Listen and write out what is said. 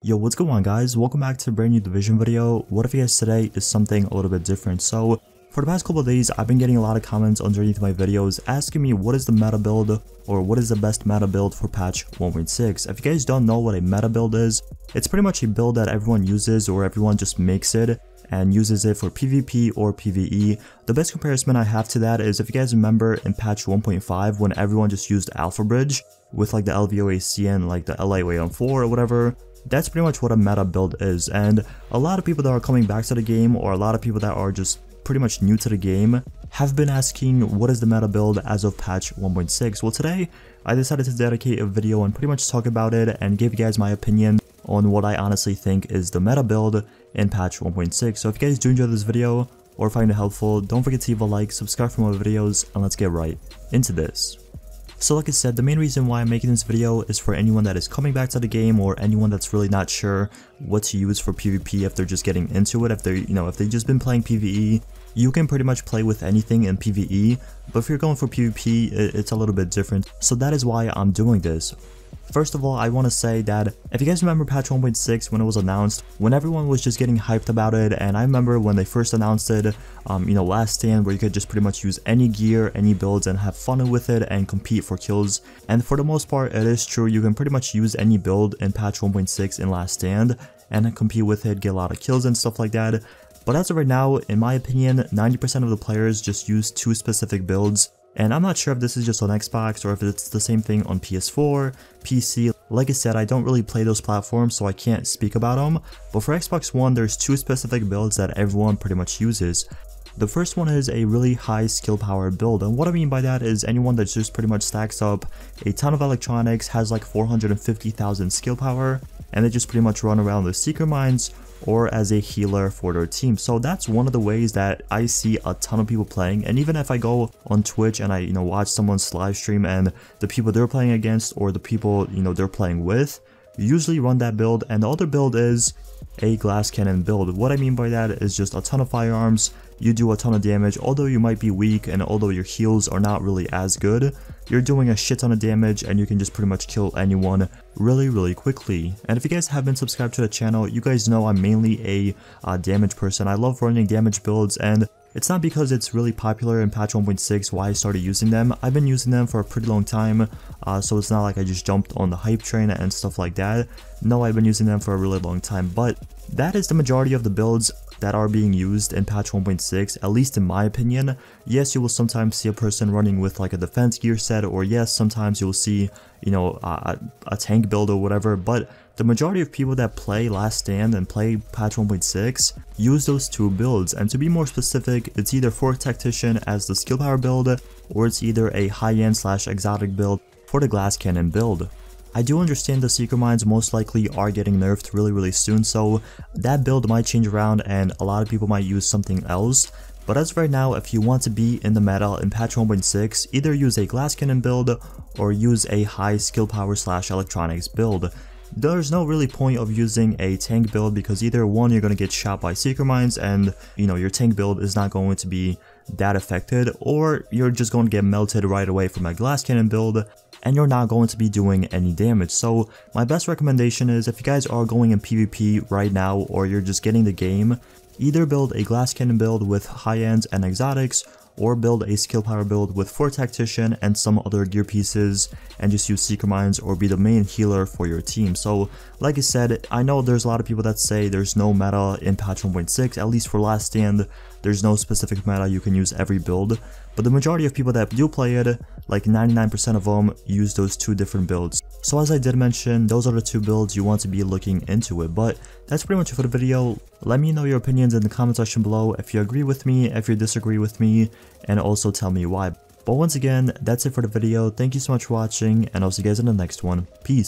Yo, what's going on guys? Welcome back to a brand new Division video. What if you guys today is something a little bit different. So for the past couple of days, I've been getting a lot of comments underneath my videos asking me what is the meta build or what is the best meta build for patch 1.6. If you guys don't know what a meta build is, it's pretty much a build that everyone uses or everyone just makes it and uses it for PvP or PvE. The best comparison I have to that is if you guys remember in patch 1.5 when everyone just used Alpha Bridge with like the LVOAC and like the LA4 or whatever. That's pretty much what a meta build is, and a lot of people that are coming back to the game or a lot of people that are just pretty much new to the game have been asking what is the meta build as of patch 1.6. Well, today I decided to dedicate a video and pretty much talk about it and give you guys my opinion on what I honestly think is the meta build in patch 1.6. So if you guys do enjoy this video or find it helpful, don't forget to leave a like, subscribe for more videos, and let's get right into this. So like I said, the main reason why I'm making this video is for anyone that is coming back to the game or anyone that's really not sure what to use for PvP if they're just getting into it. If they're, if they've just been playing PvE, you can pretty much play with anything in PvE, but if you're going for PvP, it's a little bit different. So that is why I'm doing this. First of all, I want to say that if you guys remember patch 1.6 when it was announced, when everyone was just getting hyped about it, and I remember when they first announced it, Last Stand, where you could just pretty much use any gear, any builds, and have fun with it and compete for kills. And for the most part, it is true, you can pretty much use any build in patch 1.6 in Last Stand and compete with it, get a lot of kills and stuff like that. But as of right now, in my opinion, 90% of the players just use two specific builds. And I'm not sure if this is just on Xbox or if it's the same thing on PS4, PC. Like I said, I don't really play those platforms, so I can't speak about them. But for Xbox One, there's two specific builds that everyone pretty much uses. The first one is a really high skill power build, and what I mean by that is anyone that just pretty much stacks up a ton of electronics, has like 450,000 skill power, and they just pretty much run around the Seeker Mines or as a healer for their team. So that's one of the ways that I see a ton of people playing. And even if I go on Twitch and I watch someone's live stream and the people they're playing against or the people they're playing with usually run that build, and the other build is a glass cannon build. What I mean by that is just a ton of firearms, you do a ton of damage. Although you might be weak and although your heals are not really as good, you're doing a shit ton of damage and you can just pretty much kill anyone really quickly. And if you guys have been subscribed to the channel, you guys know I'm mainly a damage person. I love running damage builds, and it's not because it's really popular in patch 1.6 why I started using them. I've been using them for a pretty long time, so it's not like I just jumped on the hype train and stuff like that. No, I've been using them for a really long time, but that is the majority of the builds that are being used in patch 1.6, at least in my opinion. Yes, you will sometimes see a person running with like a defense gear set, or yes, sometimes you'll see, a tank build or whatever, but the majority of people that play Last Stand and play patch 1.6 use those two builds. And to be more specific, it's either Fork Tactician as the skill power build, or it's either a high-end / exotic build for the glass cannon build. I do understand the Seeker Mines most likely are getting nerfed really soon, so that build might change around and a lot of people might use something else. But as of right now, if you want to be in the meta in patch 1.6, either use a glass cannon build or use a high skill power / electronics build. There's no really point of using a tank build because either one, you're going to get shot by Seeker Mines and your tank build is not going to be that affected, or you're just going to get melted right away from a glass cannon build and you're not going to be doing any damage. So my best recommendation is if you guys are going in PvP right now or you're just getting the game, either build a glass cannon build with high ends and exotics, or build a skill power build with Fork Tactician and some other gear pieces and just use Seeker Mines or be the main healer for your team. So like I said, I know there's a lot of people that say there's no meta in patch 1.6, at least for Last Stand, there's no specific meta, you can use every build. But the majority of people that do play it, like 99% of them, use those two different builds. So as I did mention, those are the two builds you want to be looking into it. But that's pretty much it for the video. Let me know your opinions in the comment section below, if you agree with me, if you disagree with me, and also tell me why. But once again, that's it for the video. Thank you so much for watching, and I'll see you guys in the next one. Peace.